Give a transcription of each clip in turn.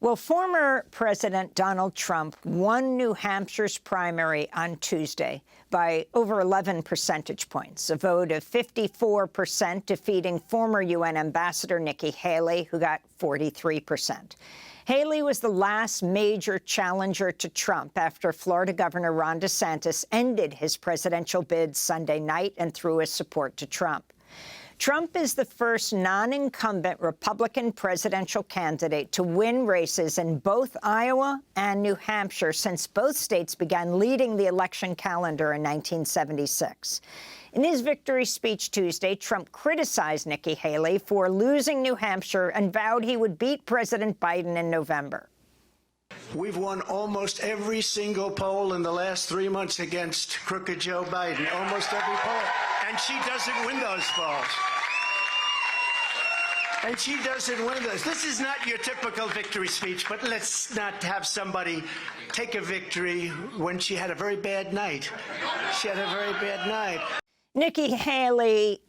Well, former President Donald Trump won New Hampshire's primary on Tuesday by over 11 percentage points, a vote of 54%, defeating former UN Ambassador Nikki Haley, who got 43%. Haley was the last major challenger to Trump after Florida Governor Ron DeSantis ended his presidential bid Sunday night and threw his support to Trump. Trump is the first non-incumbent Republican presidential candidate to win races in both Iowa and New Hampshire since both states began leading the election calendar in 1976. In his victory speech Tuesday, Trump criticized Nikki Haley for losing New Hampshire and vowed he would beat President Biden in November. We've won almost every single poll in the last 3 months against crooked Joe Biden, almost every poll. And she doesn't win those polls. And she doesn't win those. This is not your typical victory speech, but let's not have somebody take a victory when she had a very bad night. She had a very bad night. Nikki Haley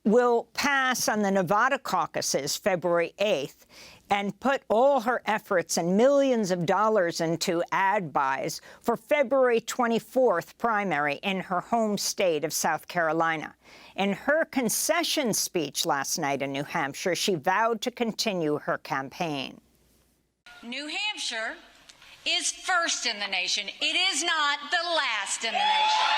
will pass on the Nevada caucuses February 8th and put all her efforts and millions of dollars into ad buys for February 24th primary in her home state of South Carolina. In her concession speech last night in New Hampshire, she vowed to continue her campaign. New Hampshire is first in the nation. It is not the last in the nation.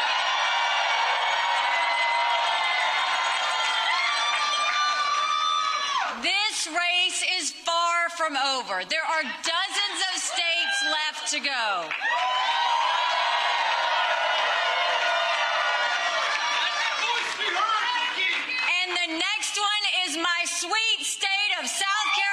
This race is far from over. There are dozens of states left to go. And the next one is my sweet state of South Carolina.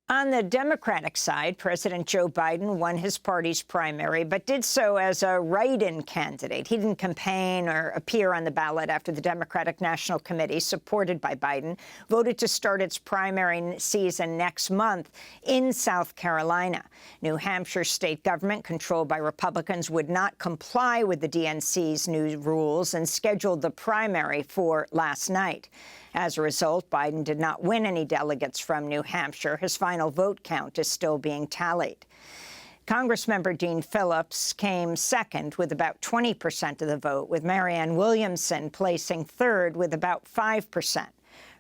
On the Democratic side, President Joe Biden won his party's primary, but did so as a write-in candidate. He didn't campaign or appear on the ballot after the Democratic National Committee, supported by Biden, voted to start its primary season next month in South Carolina. New Hampshire state government, controlled by Republicans, would not comply with the DNC's new rules and scheduled the primary for last night. As a result, Biden did not win any delegates from New Hampshire. His final vote count is still being tallied. Congressmember Dean Phillips came second with about 20% of the vote, with Marianne Williamson placing third with about 5%.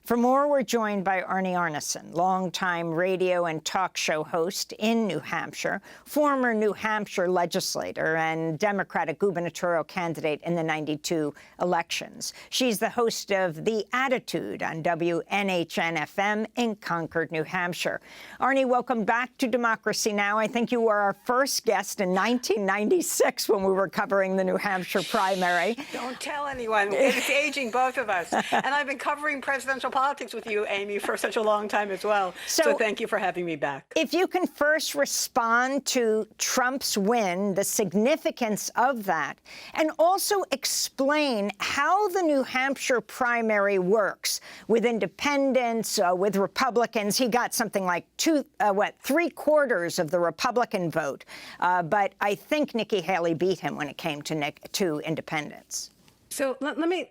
For more, we're joined by Arnie Arnesen, longtime radio and talk show host in New Hampshire, former New Hampshire legislator and Democratic gubernatorial candidate in the '92 elections. She's the host of The Attitude on WNHN-FM in Concord, New Hampshire. Arnie, welcome back to Democracy Now! I think you were our first guest in 1996 when we were covering the New Hampshire primary. Don't tell anyone. It's aging, both of us. And I've been covering presidential politics with you, Amy, for such a long time as well. So thank you for having me back. If you can first respond to Trump's win, the significance of that, and also explain how the New Hampshire primary works with independents, with Republicans. He got something like three-quarters of the Republican vote. But I think Nikki Haley beat him when it came to independents. So let me,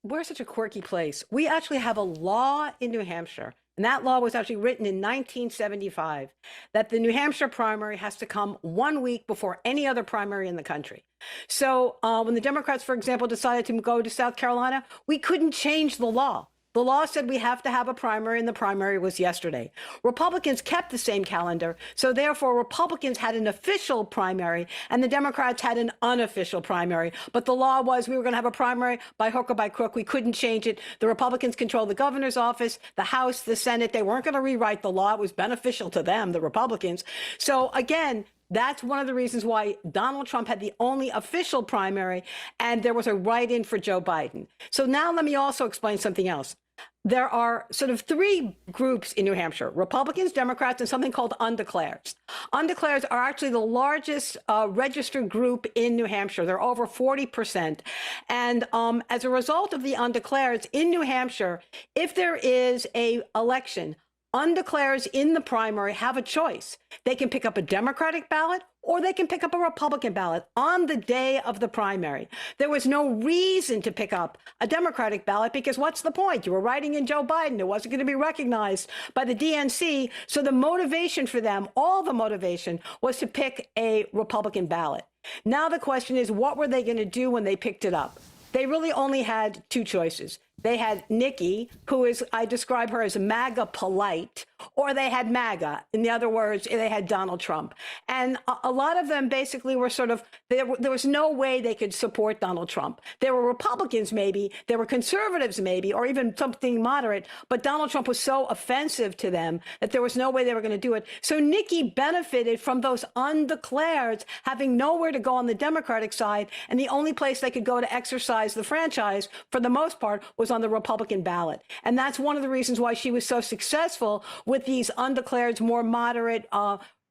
we're such a quirky place. We actually have a law in New Hampshire, and that law was actually written in 1975, that the New Hampshire primary has to come 1 week before any other primary in the country. So when the Democrats, for example, decided to go to South Carolina, we couldn't change the law. The law said we have to have a primary, and the primary was yesterday. Republicans kept the same calendar, so therefore Republicans had an official primary, and the Democrats had an unofficial primary. But the law was we were going to have a primary by hook or by crook. We couldn't change it. The Republicans controlled the governor's office, the House, the Senate. They weren't going to rewrite the law. It was beneficial to them, the Republicans. So again, that's one of the reasons why Donald Trump had the only official primary, and there was a write-in for Joe Biden. So now let me also explain something else. There are sort of three groups in New Hampshire: Republicans, Democrats, and something called undeclareds. Undeclareds are actually the largest registered group in New Hampshire. They're over 40%. And as a result of the undeclareds in New Hampshire, if there is an election, undeclareds in the primary have a choice. They can pick up a Democratic ballot or they can pick up a Republican ballot on the day of the primary. There was no reason to pick up a Democratic ballot because what's the point? You were writing in Joe Biden. It wasn't going to be recognized by the DNC. So the motivation for them, all the motivation, was to pick a Republican ballot. Now the question is, what were they going to do when they picked it up? They really only had two choices. They had Nikki, who is, I describe her as MAGA polite, or they had MAGA. In other words, they had Donald Trump. And a lot of them basically were sort of, there was no way they could support Donald Trump. There were Republicans maybe, there were conservatives maybe, or even something moderate, but Donald Trump was so offensive to them that there was no way they were going to do it. So Nikki benefited from those undeclareds having nowhere to go on the Democratic side, and the only place they could go to exercise the franchise, for the most part, was on the Republican ballot. And that's one of the reasons why she was so successful with these undeclareds, more moderate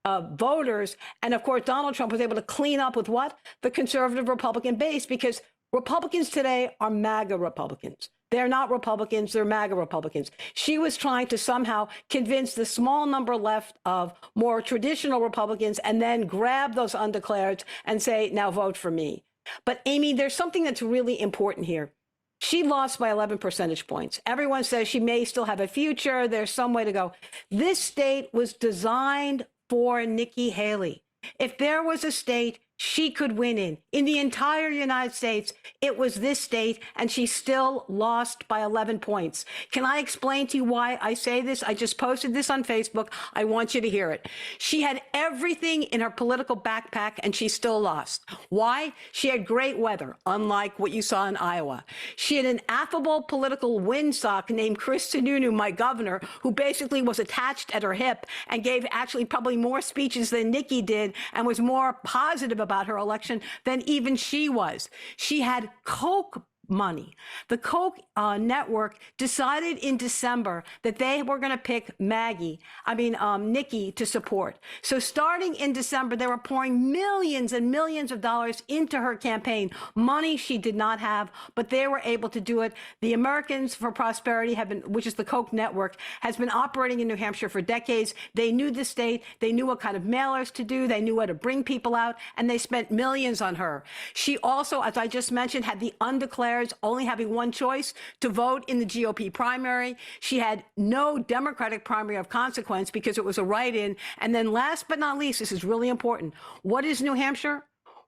voters. And of course, Donald Trump was able to clean up with what? The conservative Republican base, because Republicans today are MAGA Republicans. They're not Republicans, they're MAGA Republicans. She was trying to somehow convince the small number left of more traditional Republicans and then grab those undeclareds and say, now vote for me. But Amy, there's something that's really important here. She lost by 11 percentage points. Everyone says she may still have a future. There's some way to go. This state was designed for Nikki Haley. If there was a state she could win in the entire United States, it was this state, and she still lost by 11 points. Can I explain to you why I say this? I just posted this on Facebook. I want you to hear it. She had everything in her political backpack, and she still lost. Why? She had great weather, unlike what you saw in Iowa. She had an affable political windsock named Chris Sununu, my governor, who basically was attached at her hip and gave actually probably more speeches than Nikki did and was more positive about her election than even she was. She had Coke money. The Koch network decided in December that they were going to pick Nikki to support. So starting in December, they were pouring millions and millions of dollars into her campaign, money she did not have, but they were able to do it. The Americans for Prosperity have been, which is the Koch network, has been operating in New Hampshire for decades. They knew the state. They knew what kind of mailers to do. They knew how to bring people out, and they spent millions on her. She also, as I just mentioned, had the undeclareds only having one choice, to vote in the GOP primary. She had no Democratic primary of consequence because it was a write-in. And then last but not least, this is really important. What is New Hampshire?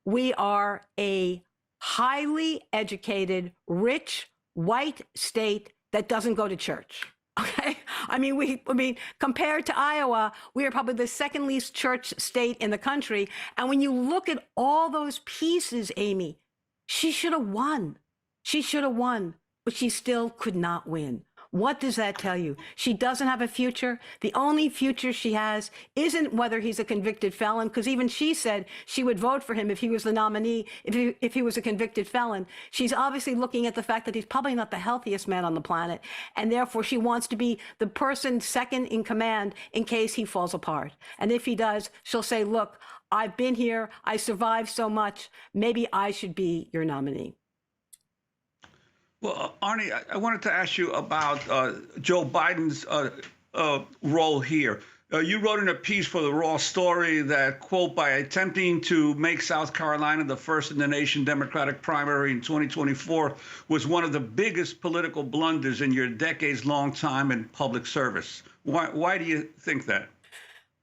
We are a highly educated, rich, white state that doesn't go to church. Okay. I mean, compared to Iowa, we are probably the second least church state in the country. And when you look at all those pieces, Amy, she should have won. She should have won, but she still could not win. What does that tell you? She doesn't have a future. The only future she has isn't whether he's a convicted felon, because even she said she would vote for him if he was the nominee, if he was a convicted felon. She's obviously looking at the fact that he's probably not the healthiest man on the planet, and therefore she wants to be the person second in command in case he falls apart. And if he does, she'll say, look, I've been here, I survived so much, maybe I should be your nominee. Well, Arnie, I wanted to ask you about Joe Biden's role here. You wrote in a piece for the Raw Story that, quote, by attempting to make South Carolina the first in the nation Democratic primary in 2024 was one of the biggest political blunders in your decades-long time in public service. Why do you think that?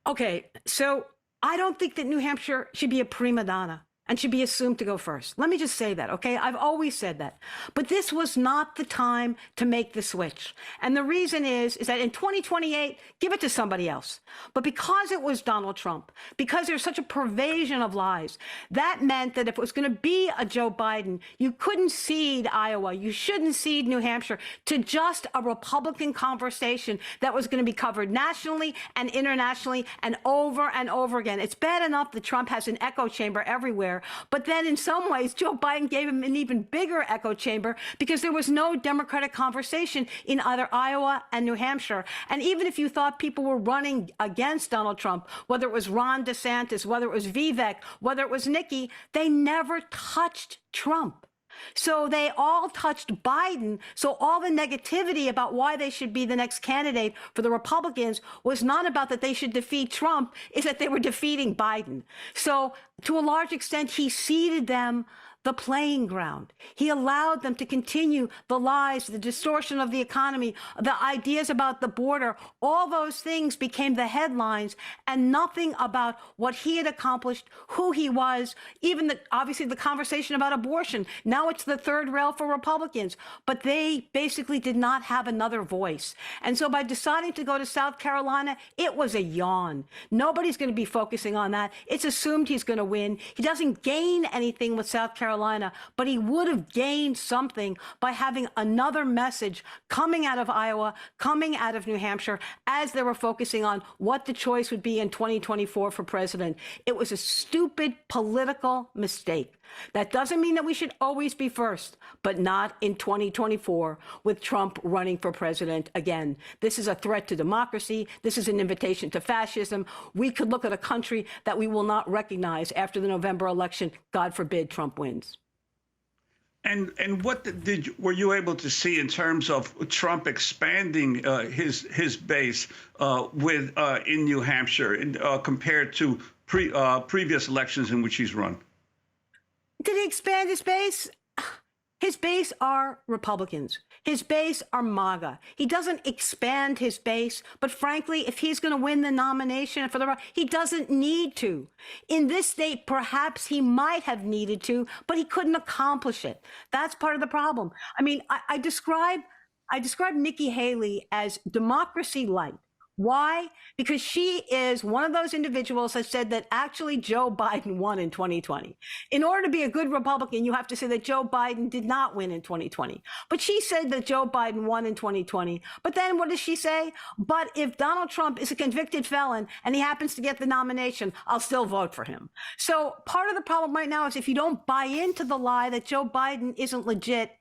Okay, so I don't think that New Hampshire should be a prima donna and should be assumed to go first. Let me just say that, okay? I've always said that. But this was not the time to make the switch. And the reason is that in 2028, give it to somebody else. But because it was Donald Trump, because there's such a pervasion of lies, that meant that if it was going to be a Joe Biden, you couldn't cede Iowa, you shouldn't cede New Hampshire to just a Republican conversation that was going to be covered nationally and internationally and over again. It's bad enough that Trump has an echo chamber everywhere. But then in some ways, Joe Biden gave him an even bigger echo chamber because there was no Democratic conversation in either Iowa and New Hampshire. And even if you thought people were running against Donald Trump, whether it was Ron DeSantis, whether it was Vivek, whether it was Nikki, they never touched Trump. So they all touched Biden. So all the negativity about why they should be the next candidate for the Republicans was not about that they should defeat Trump, is that they were defeating Biden. So to a large extent, he ceded them the playing ground. He allowed them to continue the lies, the distortion of the economy, the ideas about the border. All those things became the headlines, and nothing about what he had accomplished, who he was, even obviously the conversation about abortion. Now it's the third rail for Republicans, but they basically did not have another voice. And so by deciding to go to South Carolina, it was a yawn. Nobody's going to be focusing on that. It's assumed he's going to win. He doesn't gain anything with South Carolina, but he would have gained something by having another message coming out of Iowa, coming out of New Hampshire, as they were focusing on what the choice would be in 2024 for president. It was a stupid political mistake. That doesn't mean that we should always be first, but not in 2024 with Trump running for president again. This is a threat to democracy. This is an invitation to fascism. We could look at a country that we will not recognize after the November election. God forbid Trump wins. And what were you able to see in terms of Trump expanding his base in New Hampshire compared to previous elections in which he's run? Did he expand his base? His base are Republicans. His base are MAGA. He doesn't expand his base, but frankly, if he's going to win the nomination for he doesn't need to. In this state, perhaps he might have needed to, but he couldn't accomplish it. That's part of the problem. I mean, I describe Nikki Haley as democracy light. Why? Because she is one of those individuals that said that actually Joe Biden won in 2020. In order to be a good Republican, you have to say that Joe Biden did not win in 2020. But she said that Joe Biden won in 2020. But then what does she say? But if Donald Trump is a convicted felon and he happens to get the nomination, I'll still vote for him. So part of the problem right now is if you don't buy into the lie that Joe Biden isn't legit,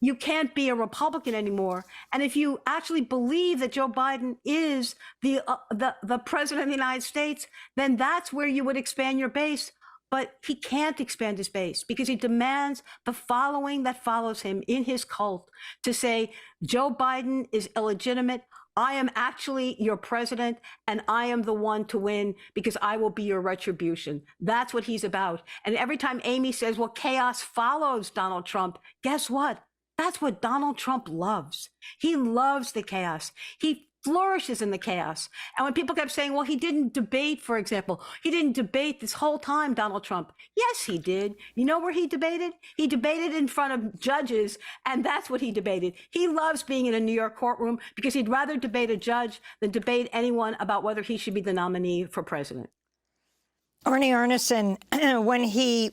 you can't be a Republican anymore. And if you actually believe that Joe Biden is the president of the United States, then that's where you would expand your base. But he can't expand his base because he demands the following that follows him in his cult to say, Joe Biden is illegitimate. I am actually your president, and I am the one to win because I will be your retribution. That's what he's about. And every time Amy says, well, chaos follows Donald Trump, guess what? That's what Donald Trump loves. He loves the chaos. He flourishes in the chaos. And when people kept saying, well, he didn't debate, for example, he didn't debate this whole time, Donald Trump. Yes, he did. You know where he debated? He debated in front of judges, and that's what he debated. He loves being in a New York courtroom because he'd rather debate a judge than debate anyone about whether he should be the nominee for president. Arnie Arnesen, when he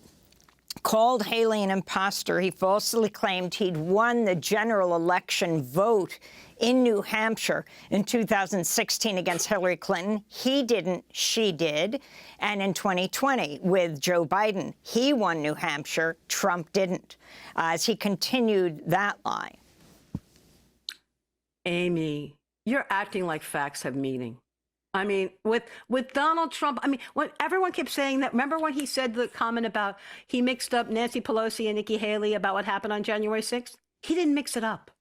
called Haley an imposter, he falsely claimed he'd won the general election vote in New Hampshire in 2016 against Hillary Clinton. He didn't, she did. And in 2020 with Joe Biden, he won New Hampshire, Trump didn't, as he continued that lie. Amy, you're acting like facts have meaning. I mean, with Donald Trump, I mean, when everyone kept saying that, remember when he said the comment about he mixed up Nancy Pelosi and Nikki Haley about what happened on January 6th? He didn't mix it up.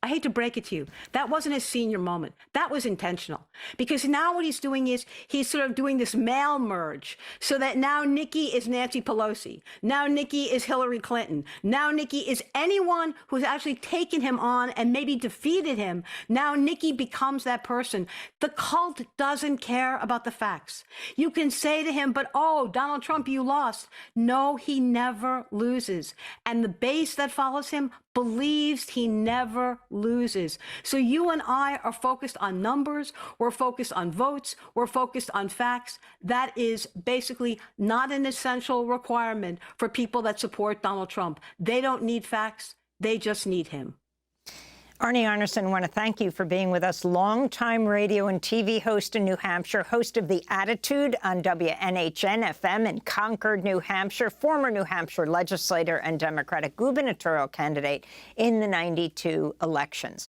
I hate to break it to you. That wasn't his senior moment. That was intentional. Because now what he's doing is he's sort of doing this male merge so that now Nikki is Nancy Pelosi. Now Nikki is Hillary Clinton. Now Nikki is anyone who's actually taken him on and maybe defeated him. Now Nikki becomes that person. The cult doesn't care about the facts. You can say to him, but oh, Donald Trump, you lost. No, he never loses. And the base that follows him believes he never loses. So you and I are focused on numbers, we're focused on votes, we're focused on facts. That is basically not an essential requirement for people that support Donald Trump. They don't need facts, they just need him. Arnie Arnesen, I want to thank you for being with us. Longtime radio and TV host in New Hampshire, host of The Attitude on WNHN-FM in Concord, New Hampshire, former New Hampshire legislator and Democratic gubernatorial candidate in the '92 elections.